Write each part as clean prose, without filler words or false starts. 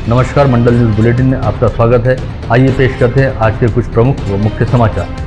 नमस्कार, मंडल news bulletin में आपका स्वागत है। आइए पेश करते हैं आज के कुछ प्रमुख व मुख्य समाचार।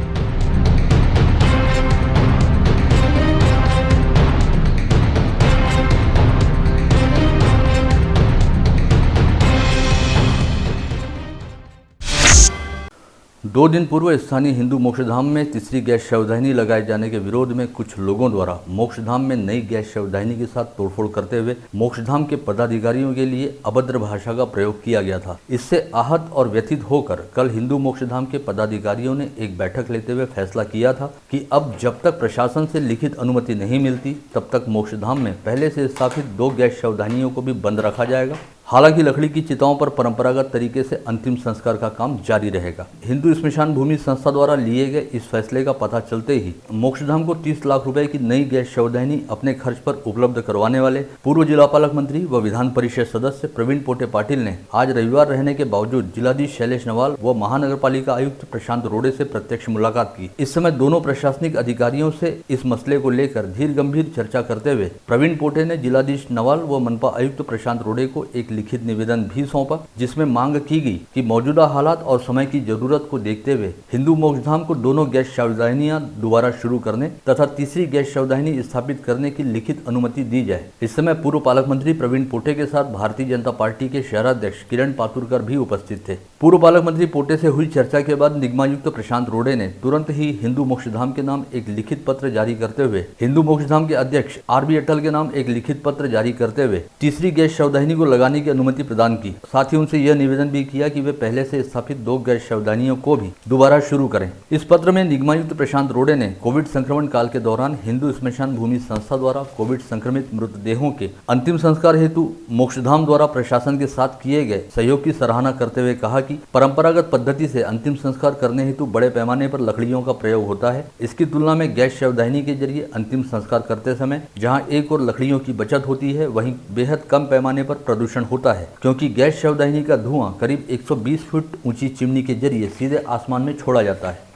2 दिन पूर्व स्थानीय हिंदू मोक्षधाम में तीसरी गैस शवदाहिनी लगाए जाने के विरोध में कुछ लोगों द्वारा मोक्षधाम में नई गैस शवदाहिनी के साथ तोड़फोड़ करते हुए मोक्षधाम के पदाधिकारियों के लिए अभद्र भाषा का प्रयोग किया गया था। इससे आहत और व्यथित होकर कल हिंदू मोक्षधाम के पदाधिकारियों ने एक बैठक लेते हुए फैसला किया था कि अब जब तक प्रशासन से लिखित अनुमति नहीं मिलती तब तक मोक्षधाम में पहले से स्थापित 2 गैस शवदाहिनियों को भी बंद रखा जाएगा। हालांकि लकड़ी की चिताओं पर परंपरागत तरीके से अंतिम संस्कार का काम जारी रहेगा। हिंदू स्मशान भूमि संस्था द्वारा लिए गए इस फैसले का पता चलते ही मोक्षधाम को 30 लाख रुपए की नई गैस शवदाहिनी अपने खर्च पर उपलब्ध करवाने वाले पूर्व जिला पालक मंत्री व विधान परिषद सदस्य प्रवीण पोटे पाटिल ने आज रविवार रहने के बावजूद जिलाधीश शैलेश नवाल व महानगर पालिका आयुक्त प्रशांत रोड़े से प्रत्यक्ष मुलाकात की। इस समय दोनों प्रशासनिक अधिकारियों से इस मसले को लेकर धीर गंभीर चर्चा करते हुए प्रवीण पोटे ने जिलाधीश नवाल व मनपा आयुक्त प्रशांत रोड़े को एक लिखित निवेदन भी सौंपा, जिसमें मांग की गई कि मौजूदा हालात और समय की जरूरत को देखते हुए हिंदू मोक्षधाम को दोनों गैस शवदाहिनियां दोबारा शुरू करने तथा तीसरी गैस शवदाहिनी स्थापित करने की लिखित अनुमति दी जाए। इस समय पूर्व पालक मंत्री प्रवीण पोटे के साथ भारतीय जनता पार्टी के शहराध्यक्ष किरण पातुरकर भी उपस्थित थे। पूर्व पालक मंत्री पोटे से हुई चर्चा के बाद निगमायुक्त प्रशांत रोड़े ने तुरंत ही हिंदू मोक्षधाम के नाम एक लिखित पत्र जारी करते हुए हिंदू मोक्षधाम के अध्यक्ष आरबी अटल के नाम एक लिखित पत्र जारी करते हुए तीसरी गैस शवदाहिनी को लगाने की अनुमति प्रदान की। साथ ही उनसे यह निवेदन भी किया कि वे पहले से स्थापित 2 गैस शवदाहिनियों को भी दोबारा शुरू करें। इस पत्र में निगमायुक्त प्रशांत रोड़े ने कोविड संक्रमण काल के दौरान हिंदू स्मशान भूमि संस्था द्वारा कोविड संक्रमित मृतदेहों के अंतिम संस्कार हेतु मोक्षधाम द्वारा प्रशासन के साथ किए गए सहयोग की सराहना करते हुए कहा कि परंपरागत पद्धति से अंतिम संस्कार करने हेतु बड़े पैमाने पर लकड़ियों का प्रयोग होता है। इसकी तुलना में गैस शवदाहिनी के जरिए अंतिम संस्कार करते समय जहां एक और लकड़ियों की बचत होती है, वहीं बेहद कम पैमाने पर प्रदूषण होता है, क्योंकि गैस शवदाहिनी का धुआं करीब 120 फुट ऊंची चिमनी के जरिए सीधे आसमान में छोड़ा जाता है।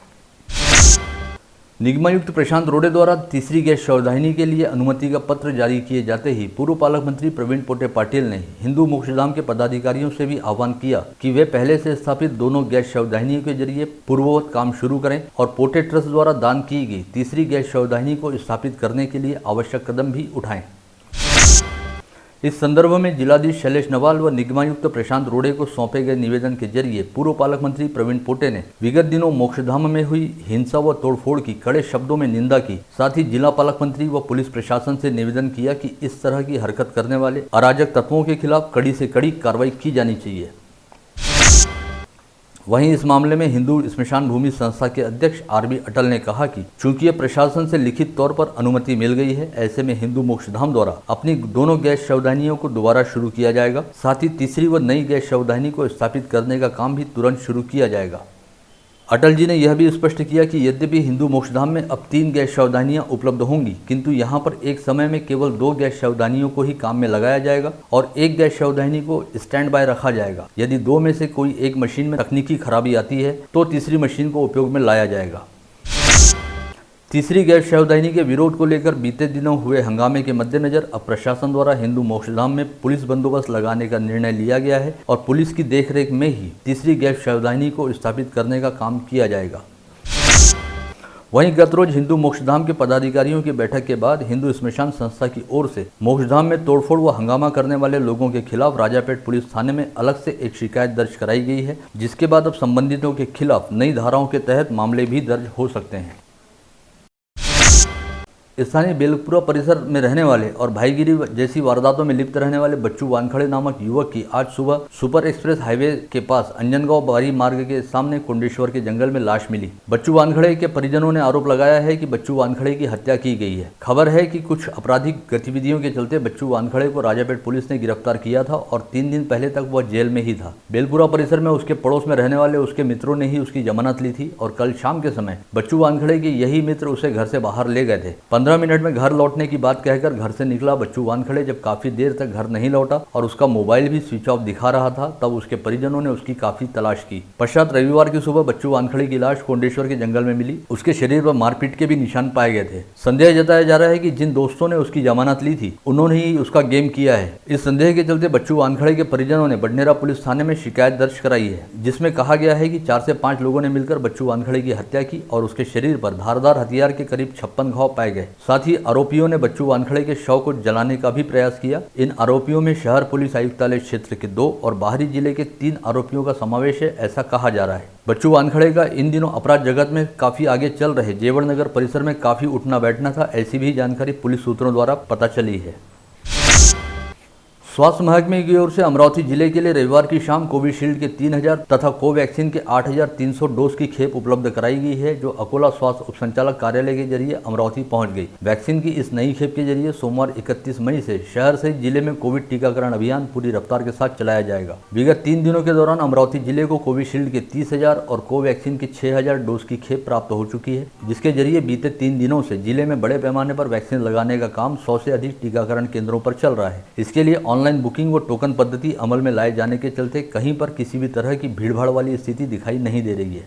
निगमायुक्त प्रशांत रोड़े द्वारा तीसरी गैस शवदाहिनी के लिए अनुमति का पत्र जारी किए जाते ही पूर्व पालक मंत्री प्रवीण पोटे पाटिल ने हिंदू मोक्षधाम के पदाधिकारियों से भी आह्वान किया कि वे पहले से स्थापित दोनों गैस शवदाहिनियों के जरिए पूर्ववत काम शुरू करें और पोटे ट्रस्ट द्वारा दान की गई तीसरी गैस शवदाहिनी को स्थापित करने के लिए आवश्यक कदम भी उठाएं। इस संदर्भ में जिलाधीश शैलेश नवाल व निगमायुक्त प्रशांत रोड़े को सौंपे गए निवेदन के जरिए पूर्व पालक मंत्री प्रवीण पोटे ने विगत दिनों मोक्षधाम में हुई हिंसा व तोड़फोड़ की कड़े शब्दों में निंदा की। साथ ही जिला पालक मंत्री व पुलिस प्रशासन से निवेदन किया कि इस तरह की हरकत करने वाले अराजक तत्वों के खिलाफ कड़ी से कड़ी कार्रवाई की जानी चाहिए। वहीं इस मामले में हिंदू स्मशान भूमि संस्था के अध्यक्ष आरबी अटल ने कहा कि चूंकि ये प्रशासन से लिखित तौर पर अनुमति मिल गई है, ऐसे में हिंदू मोक्षधाम द्वारा अपनी दोनों गैस शवदाहिनियों को दोबारा शुरू किया जाएगा। साथ ही तीसरी व नई गैस शवदाहिनी को स्थापित करने का काम भी तुरंत शुरू किया जाएगा। अटल जी ने यह भी स्पष्ट किया कि यद्यपि हिंदू मोक्षधाम में अब 3 गैस शवदाहिनियां उपलब्ध होंगी, किंतु यहां पर एक समय में केवल 2 गैस शवदाहिनियों को ही काम में लगाया जाएगा और 1 गैस शवदाहिनी को स्टैंड बाय रखा जाएगा। यदि 2 में से कोई एक मशीन में तकनीकी खराबी आती है तो तीसरी मशीन को उपयोग में लाया जाएगा। तीसरी गैस शवदाहिनी के विरोध को लेकर बीते दिनों हुए हंगामे के मद्देनजर अब प्रशासन द्वारा हिंदू मोक्षधाम में पुलिस बंदोबस्त लगाने का निर्णय लिया गया है और पुलिस की देखरेख में ही तीसरी गैस शवदाहिनी को स्थापित करने का काम किया जाएगा। वहीं गत रोज हिंदू मोक्षधाम के पदाधिकारियों की बैठक के बाद हिंदू स्मशान संस्था की ओर से मोक्षधाम में तोड़फोड़ व हंगामा करने वाले लोगों के खिलाफ राजापेट पुलिस थाने में अलग से एक शिकायत दर्ज कराई गई है, जिसके बाद अब संबंधितों के खिलाफ नई धाराओं के तहत मामले भी दर्ज हो सकते हैं। स्थानीय बेलपुरा परिसर में रहने वाले और भाईगिरी जैसी वारदातों में लिप्त रहने वाले बच्चू वानखड़े नामक युवक की आज सुबह सुपर एक्सप्रेस हाईवे के पास अंजनगांव बारी मार्ग के सामने कुंडेश्वर के जंगल में लाश मिली। बच्चू वानखड़े के परिजनों ने आरोप लगाया है कि बच्चू वानखड़े की हत्या की गई है। खबर है कि कुछ आपराधिक गतिविधियों के चलते बच्चू वानखड़े को राजापेट पुलिस ने गिरफ्तार किया था और 3 दिन पहले तक वह जेल में ही था। बेलपुरा परिसर में उसके पड़ोस में रहने वाले उसके मित्रों ने ही उसकी जमानत ली थी और कल शाम के समय बच्चू वानखड़े के यही मित्र उसे घर से बाहर ले गए थे। 15 मिनट में घर लौटने की बात कहकर घर से निकला बच्चू वानखड़े। जब काफी देर तक घर नहीं लौटा और उसका मोबाइल भी स्विच ऑफ दिखा रहा था, तब उसके परिजनों ने उसकी काफी तलाश की। पश्चात रविवार की सुबह बच्चू वानखड़े की लाश कोंडेश्वर के जंगल में मिली। उसके शरीर पर मारपीट के भी निशान पाए गए थे। संदेह जताया जा रहा है कि जिन दोस्तों ने उसकी जमानत ली थी, उन्होंने ही उसका गेम किया है। इस संदेह के चलते बच्चू वानखड़े के परिजनों ने बडनेरा पुलिस थाने में शिकायत दर्ज कराई है, जिसमें कहा गया है कि 4 से 5 लोगों ने मिलकर बच्चू वानखड़े की हत्या की और उसके शरीर पर धारदार हथियार के करीब 56 घाव पाए गए। साथ ही आरोपियों ने बच्चू वानखड़े के शव को जलाने का भी प्रयास किया। इन आरोपियों में शहर पुलिस आयुक्तालय क्षेत्र के 2 और बाहरी जिले के 3 आरोपियों का समावेश है, ऐसा कहा जा रहा है। बच्चू वानखड़े का इन दिनों अपराध जगत में काफी आगे चल रहे जेवर नगर परिसर में काफी उठना बैठना था, ऐसी भी जानकारी पुलिस सूत्रों द्वारा पता चली है। स्वास्थ्य महकमे की ओर से अमरावती जिले के लिए रविवार की शाम कोविशील्ड के 3000 तथा कोवैक्सीन के 8300 डोज की खेप उपलब्ध कराई गई है, जो अकोला स्वास्थ्य उपसंचालक कार्यालय के जरिए अमरावती पहुंच गई। वैक्सीन की इस नई खेप के जरिए सोमवार 31 मई से शहर सहित जिले में कोविड टीकाकरण अभियान पूरी रफ्तार के साथ चलाया जाएगा। विगत 3 दिनों के दौरान अमरावती जिले को कोविशील्ड के 30,000 और कोवैक्सीन के 6000 डोज की खेप प्राप्त हो चुकी है, जिसके जरिए बीते 3 दिनों से जिले में बड़े पैमाने पर वैक्सीन लगाने का काम 100 से अधिक टीकाकरण केंद्रों पर चल रहा है। इसके लिए ऑनलाइन बुकिंग व टोकन पद्धति अमल में लाए जाने के चलते कहीं पर किसी भी तरह की भीड़भाड़ वाली स्थिति दिखाई नहीं दे रही है।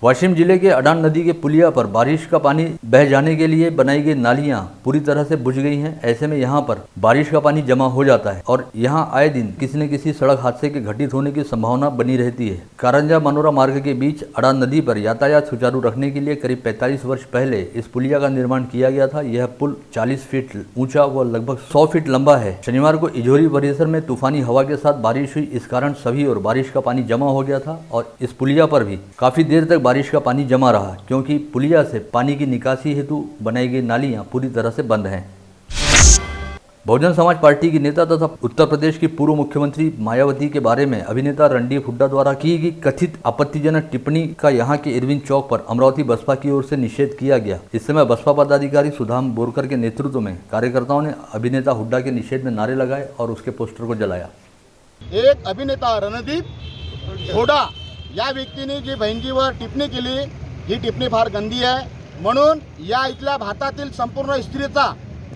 वाशिम जिले के अडान नदी के पुलिया पर बारिश का पानी बह जाने के लिए बनाई गई नालियां पूरी तरह से बुझ गई हैं। ऐसे में यहां पर बारिश का पानी जमा हो जाता है और यहां आए दिन किसी न किसी सड़क हादसे के घटित होने की संभावना बनी रहती है। कारंजा मनोरा मार्ग के बीच अडान नदी पर यातायात सुचारू रखने के लिए करीब 45 वर्ष पहले इस पुलिया का निर्माण किया गया था। यह पुल 40 फीट ऊंचा व लगभग 100 फीट लंबा है। शनिवार को इजोरी परिसर में तूफानी हवा के साथ बारिश हुई, इस कारण सभी और बारिश का पानी जमा हो गया था और इस पुलिया पर भी काफी देर तक बारिश का पानी जमा रहा, क्योंकि पुलिया से पानी की निकासी हेतु बनाई गई नालियां पूरी तरह से बंद हैं। बहुजन समाज पार्टी की नेता तथा उत्तर प्रदेश की पूर्व मुख्यमंत्री मायावती के बारे में अभिनेता रणदीप हुड्डा द्वारा की गई कथित आपत्तिजनक टिप्पणी का यहां के इरविन चौक पर अमरावती बसपा की ओर से निषेध किया गया। इस समय बसपा पदाधिकारी सुधाम बोरकर के नेतृत्व में कार्यकर्ताओं ने अभिनेता हुड्डा के निषेध में नारे लगाए और उसके पोस्टर को जलाया। एक अभिनेता रणदीप हुड्डा या व्यक्तीने जी बहिणजीवर टिप्पणी केली, ही टिप्पणी फार गंदी आहे। म्हणून या इथल्या भारतातील संपूर्ण स्त्रीचा,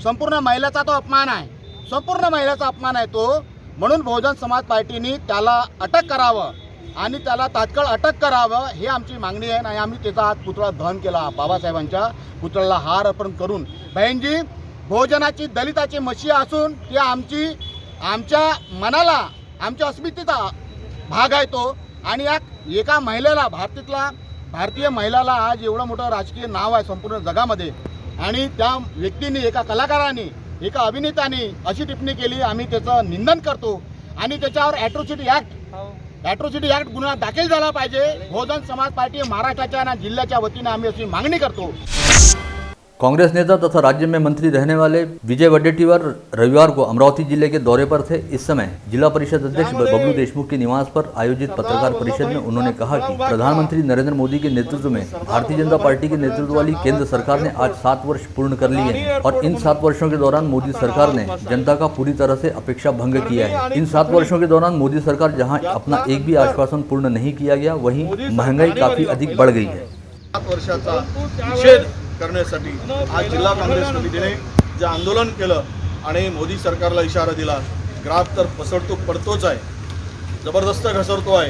संपूर्ण महिलाचा तो अपमान आहे, संपूर्ण महिलाचा अपमान आहे तो। म्हणून बहुजन समाज पार्टीने त्याला अटक करावं आणि त्याला तात्काळ अटक करावं, ही आमची मागणी आहे। आणि आम्ही त्याचा आज पुतळा दहन केला, बाबासाहेबांच्या पुतळ्याला हार अर्पण करून। बहिणजी बहुजनाची दलिताची मशी असून ती आमच्या मनाला, आमच्या अस्मितेचा भाग आहे तो। आणि एका महिलेला, भारतीय महिलाला आज एवढं मोठं राजकीय नाव आहे संपूर्ण जगामध्ये, आणि त्या व्यक्तीने, एका कलाकाराने, एका अभिनेत्याने अशी टिप्पणी केली। आम्ही त्याचं निंदन करतो आणि त्याच्यावर ॲट्रोसिटी ॲक्ट गुन्हा दाखल झाला पाहिजे। बहुजन समाज पार्टी महाराष्ट्राच्या आणि जिल्ह्याच्या वतीने आम्ही अशी मागणी करतो। कांग्रेस नेता तथा राज्य में मंत्री रहने वाले विजय वडेट्टीवार रविवार को अमरावती जिले के दौरे पर थे। इस समय जिला परिषद अध्यक्ष बबलू देशमुख के निवास पर आयोजित पत्रकार परिषद में उन्होंने कहा कि प्रधानमंत्री नरेंद्र मोदी के नेतृत्व में भारतीय जनता पार्टी के नेतृत्व वाली केंद्र सरकार ने आज 7 वर्ष पूर्ण कर लिए हैं और इन 7 वर्षों के दौरान मोदी सरकार ने जनता का पूरी तरह से अपेक्षा भंग किया है। इन 7 वर्षों के दौरान मोदी सरकार जहाँ अपना एक भी आश्वासन पूर्ण नहीं किया गया, वहीं महंगाई काफी अधिक बढ़ गई है। 7 वर्षाचा निषेध करण्यासाठी आज जिल्हा काँग्रेस समितीने जे आंदोलन केलं आणि मोदी सरकारला इशारा दिला। ग्राफ तर पसरतो पडतोच आहे, जबरदस्त घसरतो आहे।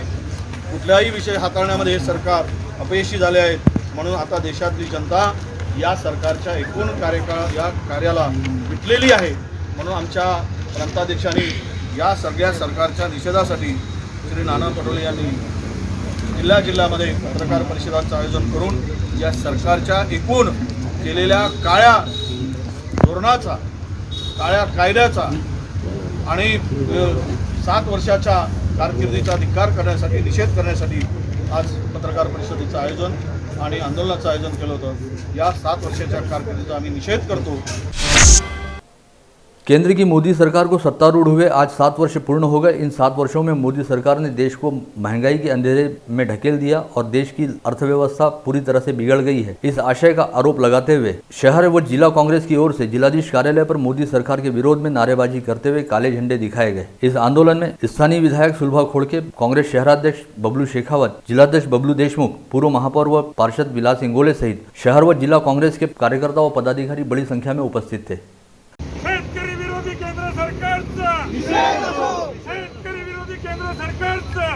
कुठलाही विषय हाताळण्यामध्ये हे सरकार अपयशी झाले आहे। म्हणून आता देशातली जनता या सरकारच्या एकूण कार्याला विटलेली आहे। म्हणून आमच्या प्रांताध्यक्षांनी या सगळ्या सरकारच्या निषेधासाठी श्री नाना पटोले यांनी जिल्ह्यामध्ये पत्रकार परिषदांचं आयोजन करून या सरकारच्या एकूण केलेल्या काळ्या धोरणाचा, काळ्या कायद्याचा आणि 7 वर्षाच्या कारकिर्दीचा धिक्कार करण्यासाठी, निषेध करण्यासाठी आज पत्रकार परिषदेचं आयोजन आणि आंदोलनाचं आयोजन केलं होतं। या 7 वर्षाच्या कारकिर्दीचा आम्ही निषेध करतो। केंद्र की मोदी सरकार को सत्तारूढ़ हुए आज 7 वर्ष पूर्ण हो गए। इन 7 वर्षों में मोदी सरकार ने देश को महंगाई के अंधेरे में ढकेल दिया और देश की अर्थव्यवस्था पूरी तरह से बिगड़ गई है। इस आशय का आरोप लगाते हुए शहर व जिला कांग्रेस की ओर से जिलाधीश कार्यालय पर मोदी सरकार के विरोध में नारेबाजी करते हुए काले झंडे दिखाए गए। इस आंदोलन में स्थानीय विधायक सुलभा खोड़के, कांग्रेस शहराध्यक्ष बबलू शेखावत, जिलाध्यक्ष बबलू देशमुख, पूर्व महापौर व पार्षद विलास इंगोले सहित शहर व जिला कांग्रेस के कार्यकर्ता व पदाधिकारी बड़ी संख्या में उपस्थित थे। शेतकरी विरोधी केंद्र सरकारचा निषेध असो, शेतकरी विरोधी केंद्र सरकारचा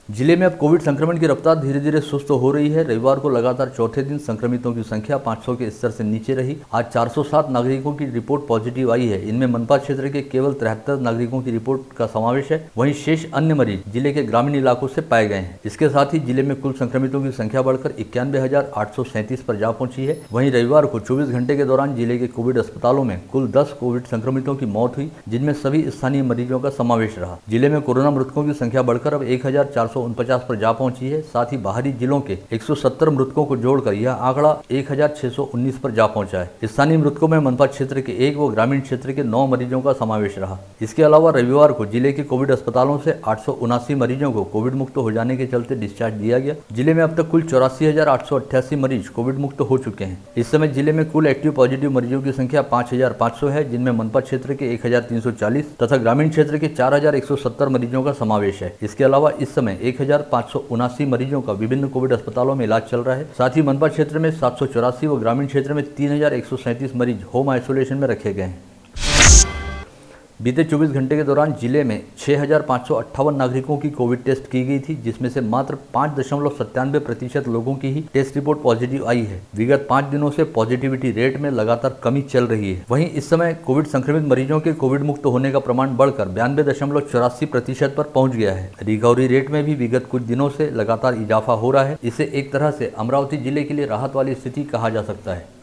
जिले में अब कोविड संक्रमण की रफ्तार धीरे धीरे सुस्त हो रही है। रविवार को लगातार चौथे दिन संक्रमितों की संख्या 500 के स्तर से नीचे रही। आज 407 नागरिकों की रिपोर्ट पॉजिटिव आई है। इनमें मनपा क्षेत्र के केवल 73 नागरिकों की रिपोर्ट का समावेश है। वहीं शेष अन्य मरीज जिले के ग्रामीण इलाकों से पाए गए हैं। इसके साथ ही जिले में कुल संक्रमितों की संख्या बढ़कर 91,837 पर जा पहुंची है। वहीं रविवार को 24 घंटे के दौरान जिले के कोविड अस्पतालों में कुल 10 कोविड संक्रमितों की मौत हुई, जिनमें सभी स्थानीय मरीजों का समावेश रहा। जिले में कोरोना मृतकों की संख्या बढ़कर अब 1,449 पर जा पहुंची है। साथ ही बाहरी जिलों के 170 मृतकों को जोड़कर यह आंकड़ा 1,619 पर जा पहुंचा है। स्थानीय मृतकों में मनपा क्षेत्र के 1 व ग्रामीण क्षेत्र के 9 मरीजों का समावेश रहा। इसके अलावा रविवार को जिले के कोविड अस्पतालों से 879 मरीजों को कोविड मुक्त हो जाने के चलते डिस्चार्ज दिया गया। जिले में अब तक कुल 84,888 मरीज कोविड मुक्त हो चुके हैं। इस समय जिले में कुल एक्टिव पॉजिटिव मरीजों की संख्या 5,500 है, जिनमें मनपा क्षेत्र के 1,340 तथा ग्रामीण क्षेत्र के 4,170 मरीजों का समावेश है। इसके अलावा इस समय 1,579 मरीजों का विभिन्न कोविड अस्पतालों में इलाज चल रहा है। साथ ही मनपा क्षेत्र में 784 व ग्रामीण क्षेत्र में 3,137 मरीज होम आइसोलेशन में रखे गए हैं। बीते 24 घंटे के दौरान जिले में 6,558 नागरिकों की कोविड टेस्ट की गई थी, जिसमें से मात्र 5.97% लोगों की ही टेस्ट रिपोर्ट पॉजिटिव आई है। विगत 5 दिनों से पॉजिटिविटी रेट में लगातार कमी चल रही है। वहीं इस समय कोविड संक्रमित मरीजों के कोविड मुक्त होने का प्रमाण बढ़कर 92.84% पर पहुंच गया है। रिकवरी रेट में भी विगत कुछ दिनों से लगातार इजाफा हो रहा है। इसे एक तरह से अमरावती जिले के लिए राहत वाली स्थिति कहा जा सकता है।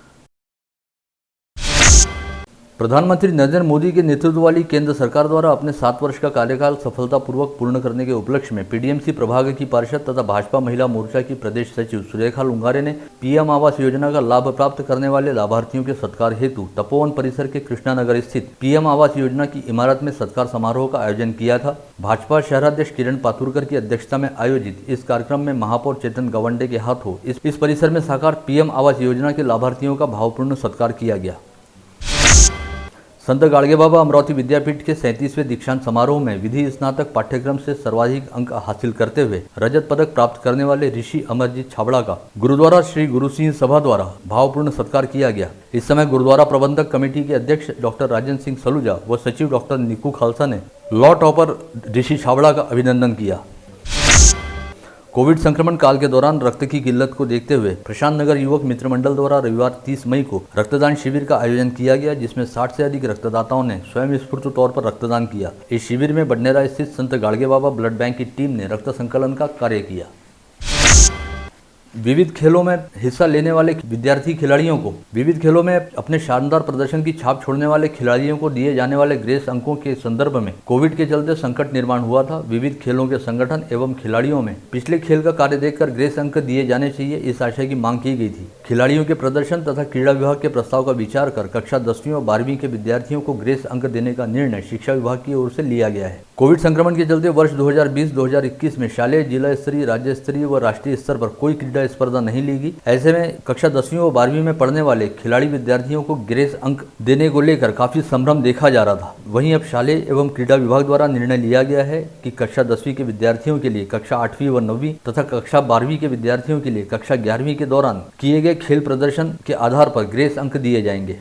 प्रधानमंत्री नरेंद्र मोदी के नेतृत्व वाली केंद्र सरकार द्वारा अपने 7 वर्ष का कार्यकाल सफलतापूर्वक पूर्ण करने के उपलक्ष्य में पीडीएमसी प्रभाग की पार्षद तथा भाजपा महिला मोर्चा की प्रदेश सचिव सुरेखा लुंगारे ने पीएम आवास योजना का लाभ प्राप्त करने वाले लाभार्थियों के सत्कार हेतु तपोवन परिसर के कृष्णानगर स्थित पीएम आवास योजना की इमारत में सत्कार समारोह का आयोजन किया था। भाजपा शहराध्यक्ष किरण पातुरकर की अध्यक्षता में आयोजित इस कार्यक्रम में महापौर चेतन गवंडे के हाथों इस परिसर में साकार पीएम आवास योजना के लाभार्थियों का भावपूर्ण सत्कार किया गया। संत गाड़गे बाबा अमरावती विद्यापीठ के 37वें दीक्षांत समारोह में विधि स्नातक पाठ्यक्रम से सर्वाधिक अंक हासिल करते हुए रजत पदक प्राप्त करने वाले ऋषि अमरजीत छाबड़ा का गुरुद्वारा श्री गुरु सिंह सभा द्वारा भावपूर्ण सत्कार किया गया। इस समय गुरुद्वारा प्रबंधक कमेटी के अध्यक्ष डॉक्टर राजन सिंह सलूजा व सचिव डॉक्टर निकू खालसा ने लॉ टॉपर ऋषि छाबड़ा का अभिनंदन किया। कोविड संक्रमण काल के दौरान रक्त की किल्लत को देखते हुए प्रशांत नगर युवक मित्र मंडल द्वारा रविवार 30 मई को रक्तदान शिविर का आयोजन किया गया, जिसमें 60 से अधिक रक्तदाताओं ने स्वयं स्फूर्त तौर पर रक्तदान किया। इस शिविर में बडनेरा स्थित संत गाड़गे बाबा ब्लड बैंक की टीम ने रक्त संकलन का कार्य किया। विविध खेलों में हिस्सा लेने वाले विद्यार्थी खिलाड़ियों को विविध खेलों में अपने शानदार प्रदर्शन की छाप छोड़ने वाले खिलाड़ियों को दिए जाने वाले ग्रेस अंकों के संदर्भ में कोविड के चलते संकट निर्माण हुआ था। विविध खेलों के संगठन एवं खिलाड़ियों में पिछले खेल का कार्य देखकर ग्रेस अंक दिए जाने चाहिए, इस आशय की मांग की गई थी। खिलाड़ियों के प्रदर्शन तथा क्रीड़ा विभाग के प्रस्ताव का विचार कर कक्षा 10वीं और 12वीं के विद्यार्थियों को ग्रेस अंक देने का निर्णय शिक्षा विभाग की ओर से लिया गया है। कोविड संक्रमण के चलते वर्ष 2020-2021 में शालेय, जिला स्तरीय, राज्य स्तरीय व राष्ट्रीय स्तर पर कोई क्रीड़ा स्पर्धा नहीं ली गई। ऐसे में कक्षा 10वीं और 12वीं में पढ़ने वाले खिलाड़ी विद्यार्थियों को ग्रेस अंक देने को लेकर काफी संभ्रम देखा जा रहा था। वहीं अब शालेय एवं क्रीड़ा विभाग द्वारा निर्णय लिया गया है कि कक्षा 10वीं के विद्यार्थियों के लिए कक्षा 8वीं व 9वीं तथा कक्षा 12वीं के विद्यार्थियों के लिए कक्षा 11वीं के दौरान किए गए खेल प्रदर्शन के आधार पर ग्रेस अंक दिए जाएंगे।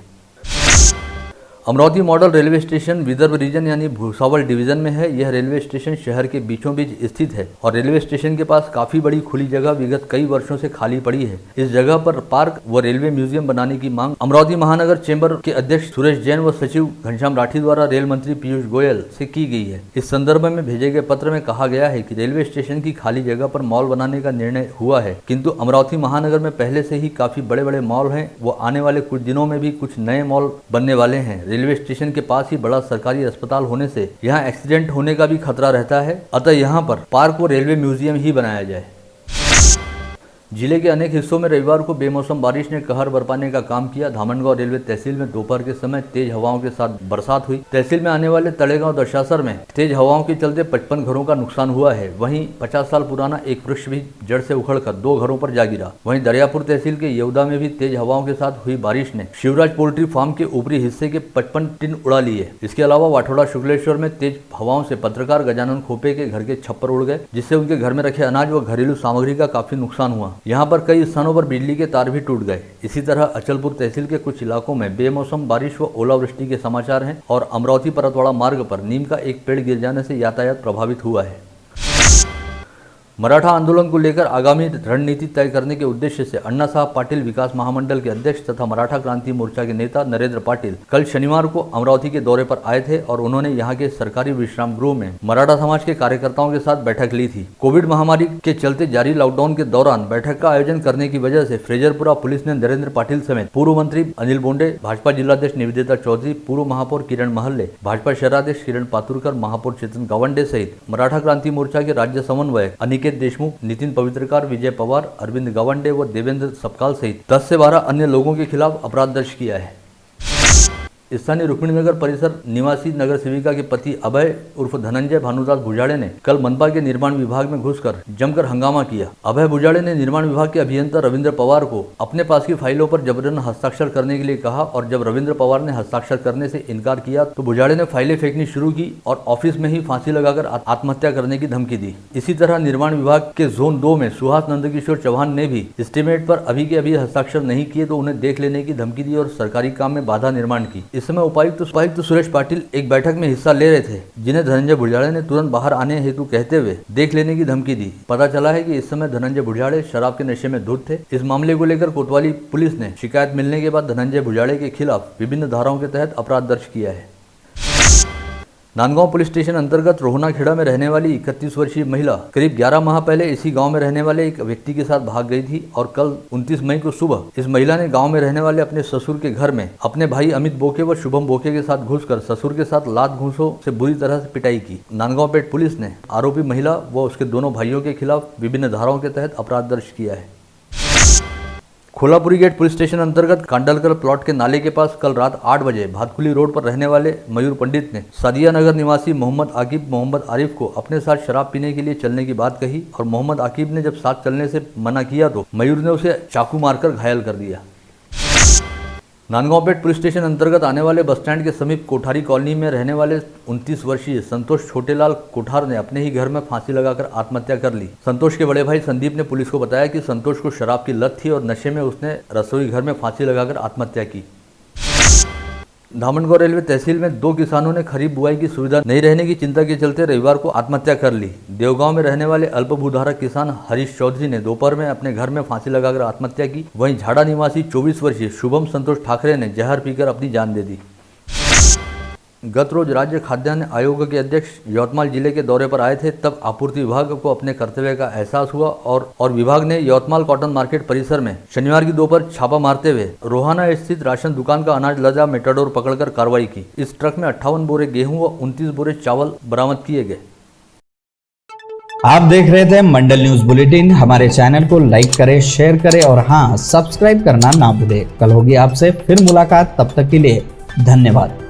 Amravati model railway station Vidarbha region यानी भूसावल डिवीजन में है। यह रेलवे स्टेशन शहर के बीचों बीच स्थित है और रेलवे स्टेशन के पास काफी बड़ी खुली जगह विगत कई वर्षों से खाली पड़ी है। इस जगह पर पार्क व रेलवे म्यूजियम बनाने की मांग अमरावती महानगर चेंबर के अध्यक्ष सुरेश जैन व सचिव घनश्याम राठी द्वारा रेल मंत्री पीयूष गोयल से की गई है। इस संदर्भ में भेजे गए पत्र में कहा गया है कि रेलवे स्टेशन की खाली जगह पर मॉल बनाने का निर्णय हुआ है, किंतु अमरावती महानगर में पहले से ही काफी बड़े बड़े मॉल हैं व आने वाले कुछ दिनों में भी कुछ नए मॉल बनने वाले हैं। रेलवे स्टेशन के पास ही बड़ा सरकारी अस्पताल होने से यहाँ एक्सीडेंट होने का भी खतरा रहता है, अतः यहाँ पर पार्क व रेलवे म्यूजियम ही बनाया जाए। जिले के अनेक हिस्सों में रविवार को बेमौसम बारिश ने कहर बरपाने का काम किया। धामनगांव रेलवे तहसील में दोपहर के समय तेज हवाओं के साथ बरसात हुई। तहसील में आने वाले तड़ेगांव दशासर में तेज हवाओं के चलते 55 घरों का नुकसान हुआ है। वहीं 50 साल पुराना एक वृक्ष भी जड़ से उखड़कर 2 घरों पर जा गिरा। वहीं दरियापुर तहसील के येवदा में भी तेज हवाओं के साथ हुई बारिश ने शिवराज पोल्ट्री फार्म के ऊपरी हिस्से के 55 टिन उड़ा लिए। इसके अलावा वाठोड़ा शुक्लेश्वर में तेज हवाओं से पत्रकार गजानन खोपे के घर के छप्पर उड़ गए, जिससे उनके घर में रखे अनाज व घरेलू सामग्री का काफी नुकसान हुआ। यहाँ पर कई स्थानों पर बिजली के तार भी टूट गए। इसी तरह अचलपुर तहसील के कुछ इलाकों में बेमौसम बारिश व ओलावृष्टि के समाचार हैं और अमरावती परतवाड़ा मार्ग पर नीम का एक पेड़ गिर जाने से यातायात प्रभावित हुआ है। मराठा आंदोलन को लेकर आगामी रणनीति तय करने के उद्देश्य से अण्णा साहब पाटिल विकास महामंडल के अध्यक्ष तथा मराठा क्रांति मोर्चा के नेता नरेंद्र पाटिल कल शनिवार को अमरावती के दौरे पर आए थे और उन्होंने यहां के सरकारी विश्राम गृह में मराठा समाज के कार्यकर्ताओं के साथ बैठक ली थी। कोविड महामारी के चलते जारी लॉकडाउन के दौरान बैठक का आयोजन करने की वजह से फ्रेजरपुरा पुलिस ने नरेंद्र पाटिल समेत पूर्व मंत्री अनिल बोंडे, भाजपा जिलाध्यक्ष निवेदिता चौधरी, पूर्व महापौर किरण महल्ले, भाजपा शहराध्यक्ष किरण पातुरकर, महापौर चेतन गावंडे सहित मराठा क्रांति मोर्चा के राज्य समन्वयक अनिकेत देशमुख, नितिन पवित्रकार, विजय पवार, अरविंद गावंडे व देवेंद्र सपकाल सहित 10 से 12 अन्य लोगों के खिलाफ अपराध दर्ज किया है। स्थानीय रुक्मिणीनगर परिसर निवासी नगर सेविका के पति अभय उर्फ धनंजय भानुदास भुजाड़े ने कल मनपा के निर्माण विभाग में घुसकर जमकर हंगामा किया। अभय भुजाड़े ने निर्माण विभाग के अभियंता रविंद्र पवार को अपने पास की फाइलों पर जबरन हस्ताक्षर करने के लिए कहा और जब रविंद्र पवार ने हस्ताक्षर करने से इनकार किया तो भुजाड़े ने फाइलें फेंकनी शुरू की और ऑफिस में ही फांसी लगाकर आत्महत्या करने की धमकी दी। इसी तरह निर्माण विभाग के जोन 2 में सुहास नंदकिशोर चौहान ने भी एस्टीमेट पर अभी के अभी हस्ताक्षर नहीं किए तो उन्हें देख लेने की धमकी दी और सरकारी काम में बाधा निर्माण की। इस समय उपायुक्त सुरेश पाटिल एक बैठक में हिस्सा ले रहे थे, जिन्हें धनंजय भुजाड़े ने तुरंत बाहर आने हेतु कहते हुए देख लेने की धमकी दी। पता चला है कि इस समय धनंजय भुजाड़े शराब के नशे में धुत थे। इस मामले को लेकर कोतवाली पुलिस ने शिकायत मिलने के बाद धनंजय भुजाड़े के खिलाफ विभिन्न धाराओं के तहत अपराध दर्ज किया है। नांदगांव पुलिस स्टेशन अंतर्गत रोहनाखेड़ा में रहने वाली 31 वर्षीय महिला करीब 11 माह पहले इसी गांव में रहने वाले एक व्यक्ति के साथ भाग गई थी और कल 29 मई को सुबह इस महिला ने गांव में रहने वाले अपने ससुर के घर में अपने भाई अमित बोके व शुभम बोके के साथ घुसकर ससुर के साथ लात घूंसों से बुरी तरह से पिटाई की। नांदगांव पेट पुलिस ने आरोपी महिला व उसके दोनों भाइयों के खिलाफ विभिन्न धाराओं के तहत अपराध दर्ज किया है। खोलापुरी गेट पुलिस स्टेशन अंतर्गत कांडलकर प्लॉट के नाले के पास कल रात 8 बजे भातकुली रोड पर रहने वाले मयूर पंडित ने सादिया नगर निवासी मोहम्मद आकिब मोहम्मद आरिफ को अपने साथ शराब पीने के लिए चलने की बात कही और मोहम्मद आकिब ने जब साथ चलने से मना किया तो मयूर ने उसे चाकू मारकर घायल कर दिया। नांदगांव पेट पुलिस स्टेशन अंतर्गत आने वाले बस स्टैंड के समीप कोठारी कॉलोनी में रहने वाले 29 वर्षीय संतोष छोटेलाल कोठार ने अपने ही घर में फांसी लगाकर आत्महत्या कर ली। संतोष के बड़े भाई संदीप ने पुलिस को बताया कि संतोष को शराब की लत थी और नशे में उसने रसोई घर में फांसी लगाकर आत्महत्या की। धामनगांव रेलवे तहसील में 2 किसानों ने खरीफ बुआई की सुविधा नहीं रहने की चिंता के चलते रविवार को आत्महत्या कर ली। देवगांव में रहने वाले अल्पभूधारक किसान हरीश चौधरी ने दोपहर में अपने घर में फांसी लगाकर आत्महत्या की। वहीं झाड़ा निवासी 24 वर्षीय शुभम संतोष ठाकरे ने जहर पीकर अपनी जान दे दी। गत रोज राज्य खाद्यान्न आयोग के अध्यक्ष यवतमाल जिले के दौरे पर आए थे, तब आपूर्ति विभाग को अपने कर्तव्य का एहसास हुआ और विभाग ने यवतमाल कॉटन मार्केट परिसर में शनिवार की दोपहर छापा मारते हुए रोहाना स्थित राशन दुकान का अनाज लदा मेटाडोर पकड़कर कार्रवाई की। इस ट्रक में 58 बोरे गेहूं व 29 बोरे चावल बरामद किए गए। आप देख रहे थे मंडल न्यूज बुलेटिन। हमारे चैनल को लाइक करें, शेयर करें और हाँ, सब्सक्राइब करना ना भूलें। कल होगी आपसे फिर मुलाकात, तब तक के लिए धन्यवाद।